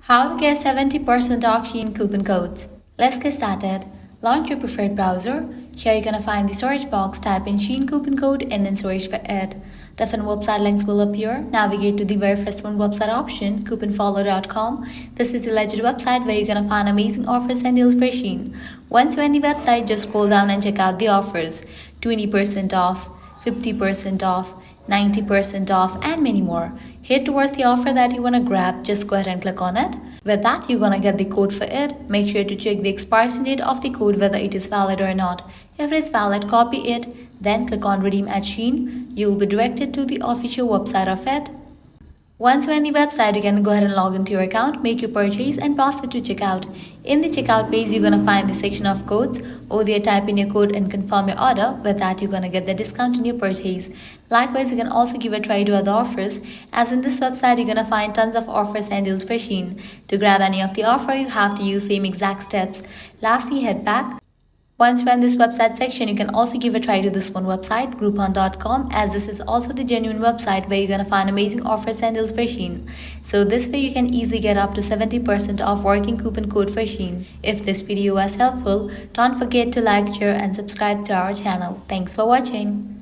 How to get 70% off SHEIN coupon codes. Let's get started. Launch your preferred browser. Here you're gonna find the search box, type in SHEIN coupon code and then search for it. Different website links will appear. Navigate to the very first one website option, couponfollow.com. This is the legit website where you're gonna find amazing offers and deals for SHEIN. Once you're in the website, just scroll down and check out the offers. 20% off, 50% off, 90% off, and many more. Head towards the offer that you want to grab, just go ahead and click on it. With that, you're gonna get the code for it. Make sure to check the expiration date of the code, whether it is valid or not. If it is valid, copy it, then click on redeem at SHEIN. You will be directed to the official website of it. Once you're in the website, you can go ahead and log into your account, make your purchase and proceed to checkout. In the checkout page, you're going to find the section of codes. Over there, type in your code and confirm your order. With that, you're going to get the discount in your purchase. Likewise, you can also give a try to other offers. As in this website, you're going to find tons of offers and deals for SHEIN. To grab any of the offer, you have to use same exact steps. Lastly, head back. Once you're in this website section, you can also give a try to this one website, groupon.com, as this is also the genuine website where you're going to find amazing offers and deals for SHEIN. So this way you can easily get up to 70% off working coupon code for SHEIN. If this video was helpful, don't forget to like, share and subscribe to our channel. Thanks for watching.